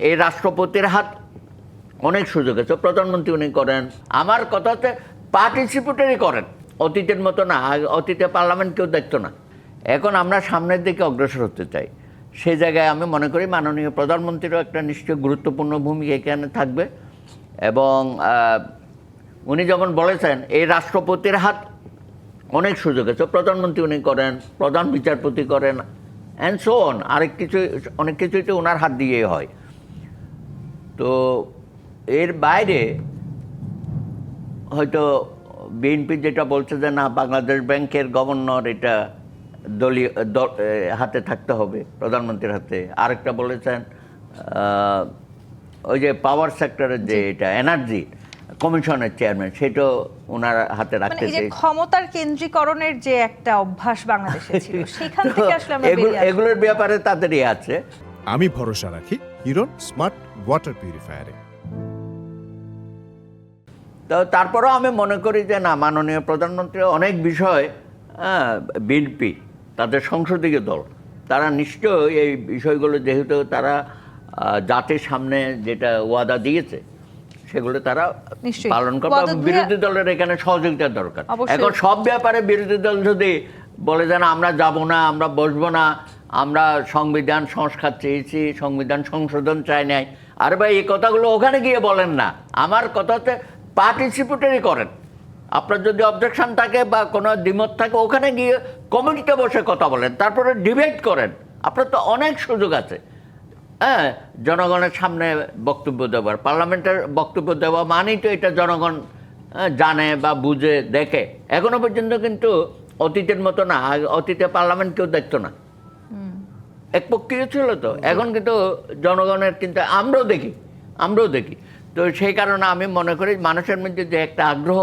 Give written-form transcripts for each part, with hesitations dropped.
এই রাষ্ট্রপতির হাত অনেক সুযোগ আছে, প্রধানমন্ত্রী উনি করেন। আমার কথা হচ্ছে পার্টিসিপেটরি করেন, অতীতের মতো না। অতীতে পার্লামেন্ট কেউ দেখতো না। এখন আমরা সামনের দিকে অগ্রসর হতে চাই। সেই জায়গায় আমি মনে করি মাননীয় প্রধানমন্ত্রীরও একটা নিশ্চয় গুরুত্বপূর্ণ ভূমিকা এখানে থাকবে। এবং উনি যখন বলেছেন এই রাষ্ট্রপতির হাত অনেক সুযোগ আছে, প্রধানমন্ত্রী উনি করেন, প্রধান বিচারপতি করেন, অ্যান্ড সো অন, অনেক কিছুই তো ওনার হাত দিয়েই হয়। তো এর বাইরে হয়তো বিএনপি যেটা বলছে যে না, বাংলাদেশ ব্যাংকের গভর্নর এটা দলীয় হাতে থাকতে হবে, প্রধানমন্ত্রীর হাতে। আরেকটা বলেছেন ওই যে পাওয়ার সেক্টরের যে এটা এনার্জি কমিশনের চেয়ারম্যান, সেটাও ওনার হাতে রাখতে চাই। ক্ষমতার কেন্দ্রীকরণের যে একটা অভ্যাস বাংলাদেশে ছিল, সেখান থেকে আসলে আমরা বেরিয়ে আসব। এগুলোর ব্যাপারে তাদেরই আছে। আমি ভরসা রাখি হিরন স্মার্ট ওয়াটার পিউরিফায়ারে। তো তারপরেও আমি মনে করি যে না, মাননীয় প্রধানমন্ত্রী অনেক বিষয়, বিএনপি তাদের সংসদীয় দল, তারা নিশ্চয়ই এই বিষয়গুলো, যেহেতু তারা জাতির সামনে যেটা ওয়াদা দিয়েছে সেগুলো তারা পালন করবে। বিরোধী দলের এখানে সহযোগিতার দরকার। এখন সব ব্যাপারে বিরোধী দল যদি বলে যে না, আমরা যাব না, আমরা বসবো না, আমরা সংবিধান সংস্কার চেয়েছি, সংবিধান সংশোধন চাই নাই, আরে ভাই এই কথাগুলো ওখানে গিয়ে বলেন না। আমার কথা হচ্ছে পার্টিসিপেটরি করেন। আপনার যদি অবজেকশন থাকে বা কোনো দ্বিমত থাকে, ওখানে গিয়ে কমিটিতে বসে কথা বলেন, তারপরে ডিবেট করেন। আপনার তো অনেক সুযোগ আছে। হ্যাঁ, জনগণের সামনে বক্তব্য দেওয়ার, পার্লামেন্টের বক্তব্য দেওয়া মানেই তো এটা জনগণ জানে বা বুঝে দেখে। এখনো পর্যন্ত কিন্তু অতীতের মতো না। অতীতে পার্লামেন্ট কেউ দেখতো না, একপক্ষীয় ছিল তো। এখন কিন্তু জনগণের কিন্তু আমরাও দেখি। তো সেই কারণে আমি মনে করি মানুষের মধ্যে যে একটা আগ্রহ,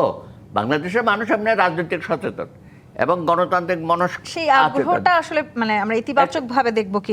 বাংলাদেশের মানুষ এমনি রাজনৈতিক সচেতন এবং গণতান্ত্রিক সেই আগ্রহটা আসলে আমরা ইতিবাচক ভাবে দেখবো কিনা।